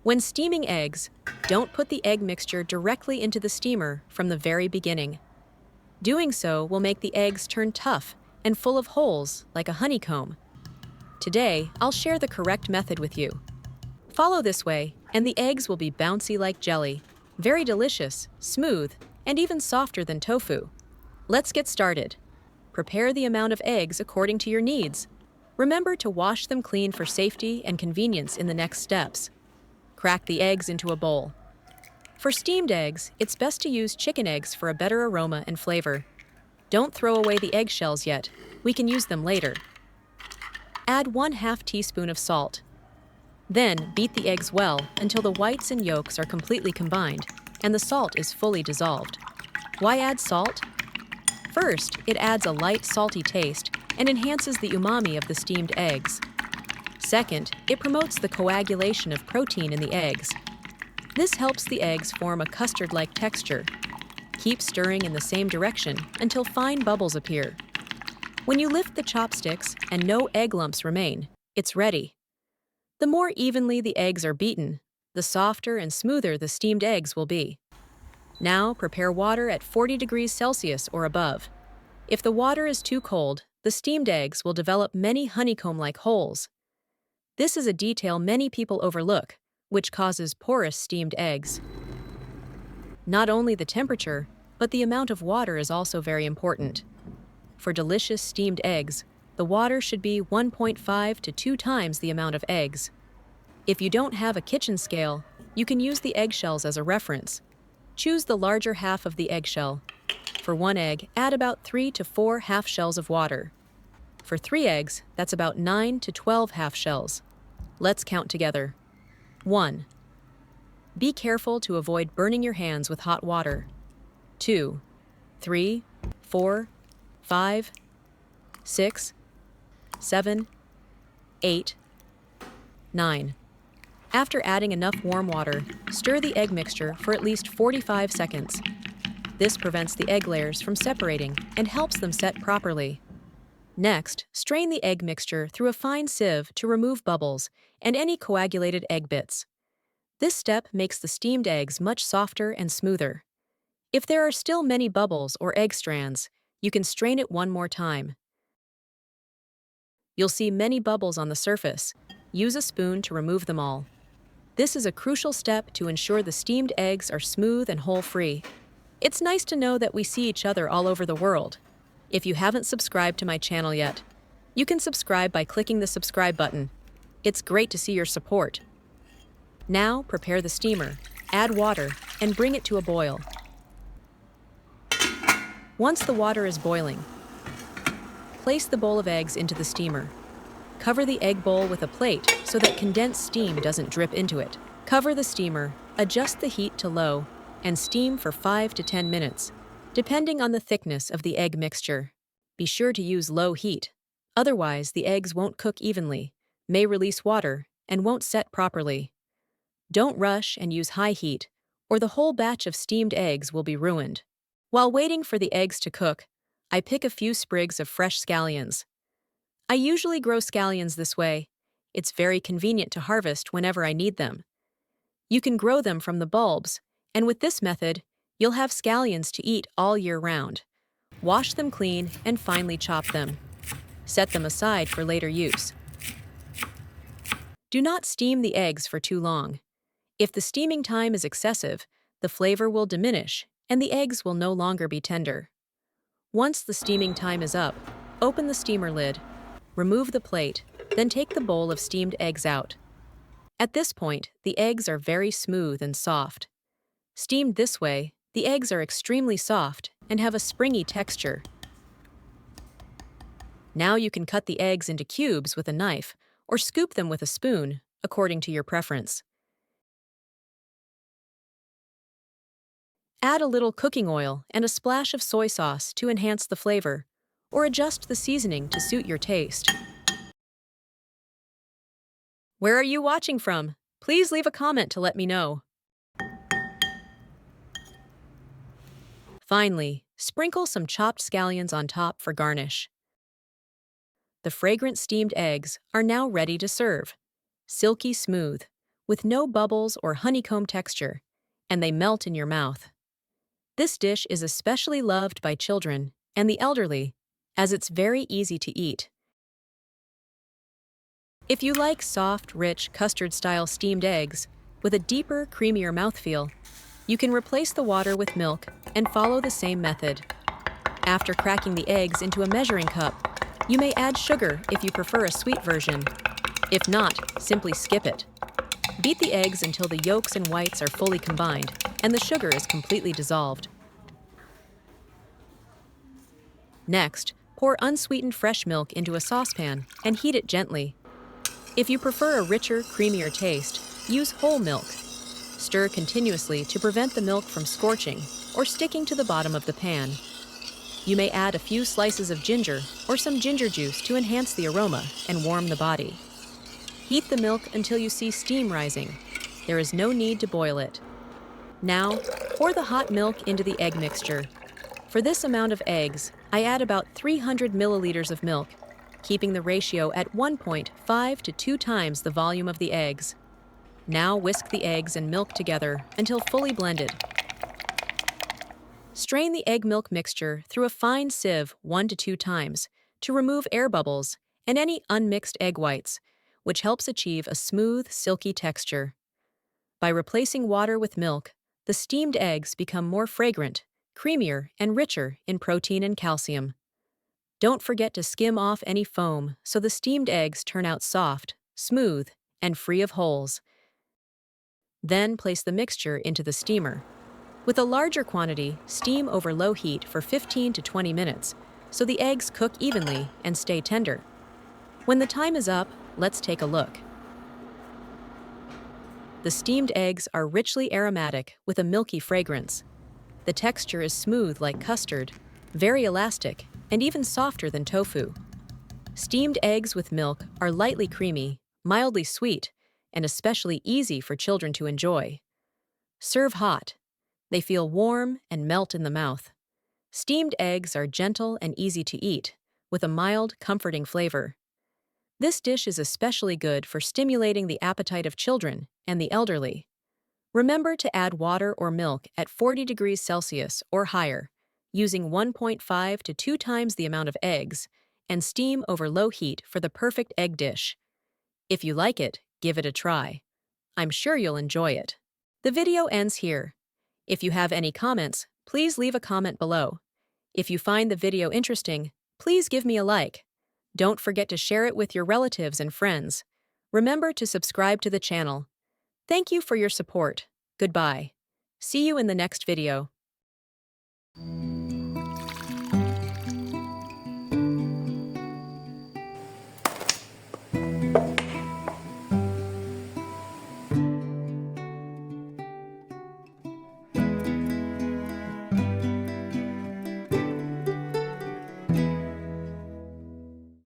When steaming eggs, don't put the egg mixture directly into the steamer from the very beginning. Doing so will make the eggs turn tough and full of holes like a honeycomb. Today, I'll share the correct method with you. Follow this way, and the eggs will be bouncy like jelly, very delicious, smooth, and even softer than tofu. Let's get started. Prepare the amount of eggs according to your needs. Remember to wash them clean for safety and convenience in the next steps. Crack the eggs into a bowl. For steamed eggs, it's best to use chicken eggs for a better aroma and flavor. Don't throw away the eggshells yet. We can use them later. Add 1/2 teaspoon of salt. Then, beat the eggs well until the whites and yolks are completely combined and the salt is fully dissolved. Why add salt? First, it adds a light, salty taste and enhances the umami of the steamed eggs. Second, it promotes the coagulation of protein in the eggs. This helps the eggs form a custard-like texture. Keep stirring in the same direction until fine bubbles appear. When you lift the chopsticks and no egg lumps remain, it's ready. The more evenly the eggs are beaten, the softer and smoother the steamed eggs will be. Now prepare water at 40 degrees Celsius or above. If the water is too cold, the steamed eggs will develop many honeycomb-like holes. This is a detail many people overlook, which causes porous steamed eggs. Not only the temperature, but the amount of water is also very important. For delicious steamed eggs, the water should be 1.5 to 2 times the amount of eggs. If you don't have a kitchen scale, you can use the eggshells as a reference. Choose the larger half of the eggshell. For 1 egg, add about 3 to 4 half shells of water. For 3 eggs, that's about 9 to 12 half shells. Let's count together. 1. Be careful to avoid burning your hands with hot water. 2, 3, 4, 5, 6, 7, 8, 9. After adding enough warm water, stir the egg mixture for at least 45 seconds. This prevents the egg layers from separating and helps them set properly. Next, strain the egg mixture through a fine sieve to remove bubbles and any coagulated egg bits. This step makes the steamed eggs much softer and smoother. If there are still many bubbles or egg strands, you can strain it one more time. You'll see many bubbles on the surface. Use a spoon to remove them all. This is a crucial step to ensure the steamed eggs are smooth and hole-free. It's nice to know that we see each other all over the world. If you haven't subscribed to my channel yet, you can subscribe by clicking the subscribe button. It's great to see your support. Now prepare the steamer, add water, and bring it to a boil. Once the water is boiling, place the bowl of eggs into the steamer. Cover the egg bowl with a plate so that condensed steam doesn't drip into it. Cover the steamer, adjust the heat to low, and steam for 5 to 10 minutes, depending on the thickness of the egg mixture. Be sure to use low heat, otherwise the eggs won't cook evenly, may release water, and won't set properly. Don't rush and use high heat, or the whole batch of steamed eggs will be ruined. While waiting for the eggs to cook, I pick a few sprigs of fresh scallions. I usually grow scallions this way. It's very convenient to harvest whenever I need them. You can grow them from the bulbs, and with this method, you'll have scallions to eat all year round. Wash them clean and finely chop them. Set them aside for later use. Do not steam the eggs for too long. If the steaming time is excessive, the flavor will diminish and the eggs will no longer be tender. Once the steaming time is up, open the steamer lid, remove the plate, then take the bowl of steamed eggs out. At this point, the eggs are very smooth and soft. Steamed this way, the eggs are extremely soft and have a springy texture. Now you can cut the eggs into cubes with a knife or scoop them with a spoon, according to your preference. Add a little cooking oil and a splash of soy sauce to enhance the flavor, or adjust the seasoning to suit your taste. Where are you watching from? Please leave a comment to let me know. Finally, sprinkle some chopped scallions on top for garnish. The fragrant steamed eggs are now ready to serve. Silky smooth, with no bubbles or honeycomb texture, and they melt in your mouth. This dish is especially loved by children and the elderly, as it's very easy to eat. If you like soft, rich, custard-style steamed eggs with a deeper, creamier mouthfeel, you can replace the water with milk and follow the same method. After cracking the eggs into a measuring cup, you may add sugar if you prefer a sweet version. If not, simply skip it. Beat the eggs until the yolks and whites are fully combined and the sugar is completely dissolved. Next, pour unsweetened fresh milk into a saucepan and heat it gently. If you prefer a richer, creamier taste, use whole milk. Stir continuously to prevent the milk from scorching or sticking to the bottom of the pan. You may add a few slices of ginger or some ginger juice to enhance the aroma and warm the body. Heat the milk until you see steam rising. There is no need to boil it. Now, pour the hot milk into the egg mixture. For this amount of eggs, I add about 300 milliliters of milk, keeping the ratio at 1.5 to 2 times the volume of the eggs. Now whisk the eggs and milk together until fully blended. Strain the egg milk mixture through a fine sieve 1 to 2 times to remove air bubbles and any unmixed egg whites, which helps achieve a smooth, silky texture. By replacing water with milk, the steamed eggs become more fragrant, creamier, and richer in protein and calcium. Don't forget to skim off any foam so the steamed eggs turn out soft, smooth, and free of holes. Then place the mixture into the steamer. With a larger quantity, steam over low heat for 15 to 20 minutes so the eggs cook evenly and stay tender. When the time is up, let's take a look. The steamed eggs are richly aromatic with a milky fragrance. The texture is smooth like custard, very elastic, and even softer than tofu. Steamed eggs with milk are lightly creamy, mildly sweet, and especially easy for children to enjoy. Serve hot. They feel warm and melt in the mouth. Steamed eggs are gentle and easy to eat, with a mild, comforting flavor. This dish is especially good for stimulating the appetite of children and the elderly. Remember to add water or milk at 40 degrees Celsius or higher, using 1.5 to 2 times the amount of eggs, and steam over low heat for the perfect egg dish. If you like it, give it a try. I'm sure you'll enjoy it. The video ends here. If you have any comments, please leave a comment below. If you find the video interesting, please give me a like. Don't forget to share it with your relatives and friends. Remember to subscribe to the channel. Thank you for your support. Goodbye. See you in the next video.